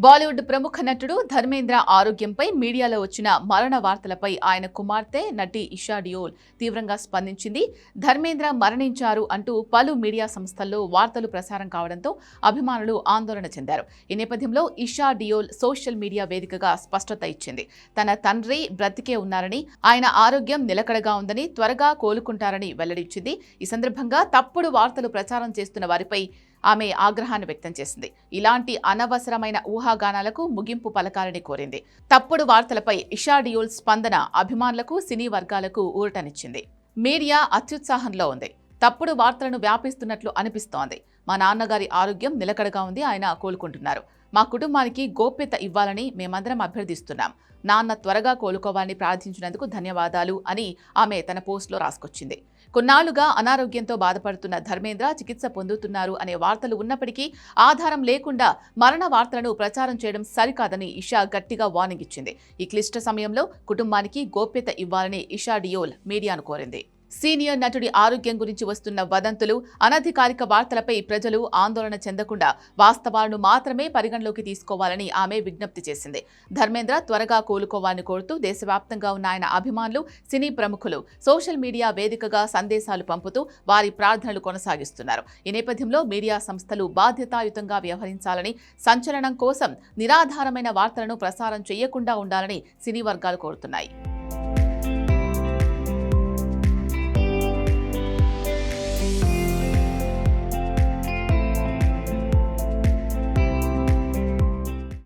బాలీవుడ్ ప్రముఖ నటుడు ధర్మేంద్ర ఆరోగ్యంపై మీడియాలో వచ్చిన మరణ వార్తలపై ఆయన కుమార్తె నటి ఇషా డియోల్ తీవ్రంగా స్పందించింది. ధర్మేంద్ర మరణించారు అంటూ పలు మీడియా సంస్థల్లో వార్తలు ప్రసారం కావడంతో అభిమానులు ఆందోళన చెందారు. ఈ నేపథ్యంలో ఇషా డియోల్ సోషల్ మీడియా వేదికగా స్పష్టత ఇచ్చింది. తన తండ్రి బ్రతికే ఉన్నారని, ఆయన ఆరోగ్యం నిలకడగా ఉందని, త్వరగా కోలుకుంటారని వెల్లడించింది. ఈ సందర్భంగా తప్పుడు వార్తలు ప్రచారం చేస్తున్న వారిపై ఆమె ఆగ్రహాన్ని వ్యక్తం చేసింది. ఇలాంటి అనవసరమైన ఊహాగానాలకు ముగింపు పలకాలని కోరింది. తప్పుడు వార్తలపై ఇషా డియోల్ స్పందన అభిమానులకు, సినీ వర్గాలకు ఊరటనిచ్చింది. మీడియా అత్యుత్సాహంలో ఉంది. తప్పుడు వార్తలను వ్యాపిస్తున్నట్లు అనిపిస్తోంది. మా నాన్నగారి ఆరోగ్యం నిలకడగా ఉంది, ఆయన కోలుకుంటున్నారు. మా కుటుంబానికి గోప్యత ఇవ్వాలని మేమందరం అభ్యర్థిస్తున్నాం. నాన్న త్వరగా కోలుకోవాలని ప్రార్థించినందుకు ధన్యవాదాలు అని ఆమె తన పోస్టులో రాసుకొచ్చింది. కొన్నాళ్లుగా అనారోగ్యంతో బాధపడుతున్న ధర్మేంద్ర చికిత్స పొందుతున్నారు అనే వార్తలు ఉన్నప్పటికీ ఆధారం లేకుండా మరణ వార్తలను ప్రచారం చేయడం సరికాదని ఇషా గట్టిగా వార్నింగ్ ఇచ్చింది. ఈ క్లిష్ట సమయంలో కుటుంబానికి గోప్యత ఇవ్వాలని ఇషా డియోల్ మీడియాను కోరింది. సీనియర్ నటుడి ఆరోగ్యం గురించి వస్తున్న వదంతులు, అనధికారిక వార్తలపై ప్రజలు ఆందోళన చెందకుండా వాస్తవాలను మాత్రమే పరిగణలోకి తీసుకోవాలని ఆమె విజ్ఞప్తి చేసింది. ధర్మేంద్ర త్వరగా కోలుకోవాలని కోరుతూ దేశవ్యాప్తంగా ఉన్న ఆయన అభిమానులు, సినీ ప్రముఖులు సోషల్ మీడియా వేదికగా సందేశాలు పంపుతూ వారి ప్రార్థనలు కొనసాగిస్తున్నారు. ఈ నేపథ్యంలో మీడియా సంస్థలు బాధ్యతాయుతంగా వ్యవహరించాలని, సంచలనం కోసం నిరాధారమైన వార్తలను ప్రసారం చేయకుండా ఉండాలని సినీ వర్గాలు కోరుతున్నాయి.